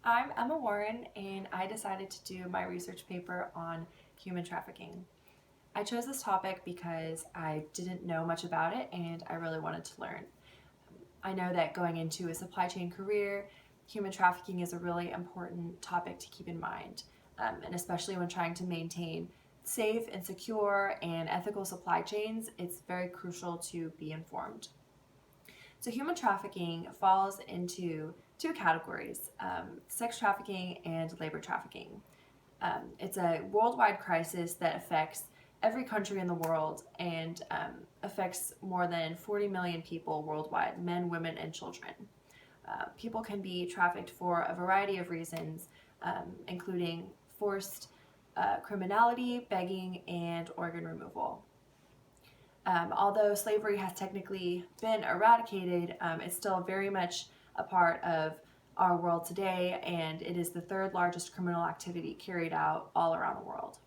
I'm Emma Warren, and I decided to do my research paper on human trafficking. I chose this topic because I didn't know much about it and I really wanted to learn. I know that going into a supply chain career, human trafficking is a really important topic to keep in mind, and especially when trying to maintain safe and secure and ethical supply chains, it's very crucial to be informed. So human trafficking falls into two categories, sex trafficking and labor trafficking. It's a worldwide crisis that affects every country in the world and affects more than 40 million people worldwide, men, women, and children. People can be trafficked for a variety of reasons, including forced criminality, begging, and organ removal. Although slavery has technically been eradicated, it's still very much a part of our world today, and it is the third largest criminal activity carried out all around the world.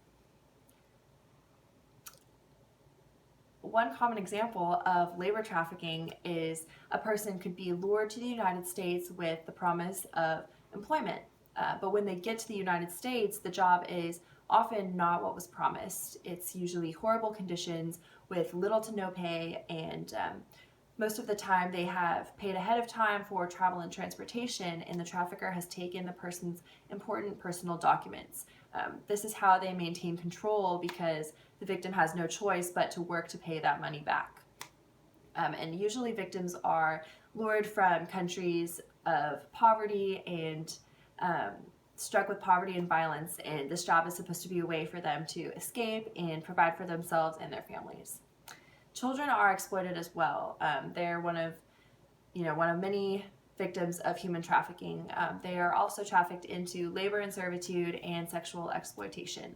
One common example of labor trafficking is a person could be lured to the United States with the promise of employment, but when they get to the United States, the job is often not what was promised. It's usually horrible conditions with little to no pay, and most of the time they have paid ahead of time for travel and transportation, and the trafficker has taken the person's important personal documents. This is how they maintain control because the victim has no choice but to work to pay that money back. And usually victims are lured from countries of poverty and struck with poverty and violence, and this job is supposed to be a way for them to escape and provide for themselves and their families. Children are exploited as well. They're one of many victims of human trafficking. They are also trafficked into labor and servitude and sexual exploitation.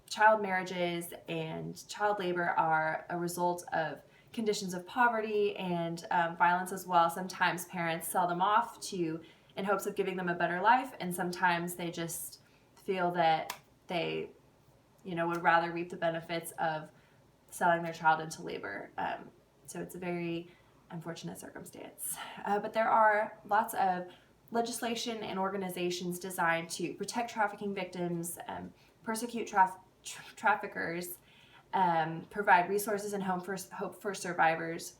Child marriages and child labor are a result of conditions of poverty and violence as well. Sometimes parents sell them off in hopes of giving them a better life, and sometimes they just feel that they would rather reap the benefits of selling their child into labor. So it's a very unfortunate circumstance. But there are lots of legislation and organizations designed to protect trafficking victims, persecute traffickers, provide resources and hope for survivors,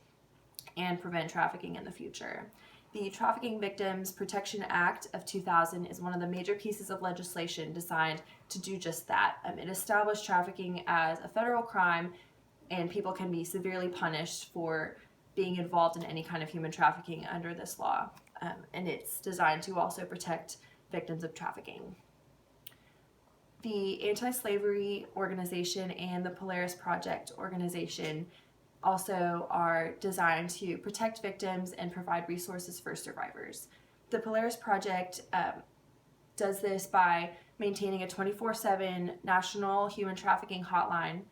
and prevent trafficking in the future. The Trafficking Victims Protection Act of 2000 is one of the major pieces of legislation designed to do just that. It established trafficking as a federal crime, and people can be severely punished for being involved in any kind of human trafficking under this law. And it's designed to also protect victims of trafficking. The Anti-Slavery Organization and the Polaris Project organization also are designed to protect victims and provide resources for survivors. The Polaris Project does this by maintaining a 24/7 national human trafficking hotline,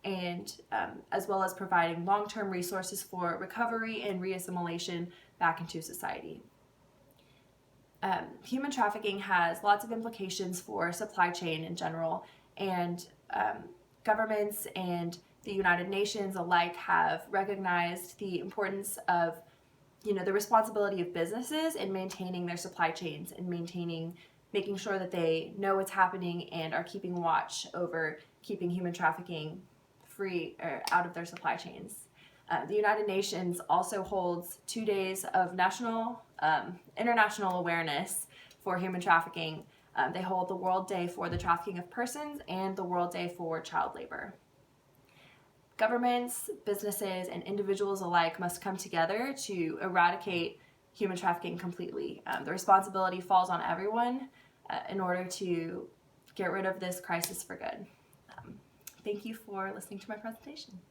and as well as providing long-term resources for recovery and reassimilation back into society. Human trafficking has lots of implications for supply chain in general, and governments and the United Nations alike have recognized the importance of, the responsibility of businesses in maintaining their supply chains and making sure that they know what's happening and are keeping watch over keeping human trafficking free or out of their supply chains. The United Nations also holds 2 days of international awareness for human trafficking. They hold the World Day for the Trafficking of Persons and the World Day for Child Labor. Governments, businesses, and individuals alike must come together to eradicate human trafficking completely. The responsibility falls on everyone in order to get rid of this crisis for good. Thank you for listening to my presentation.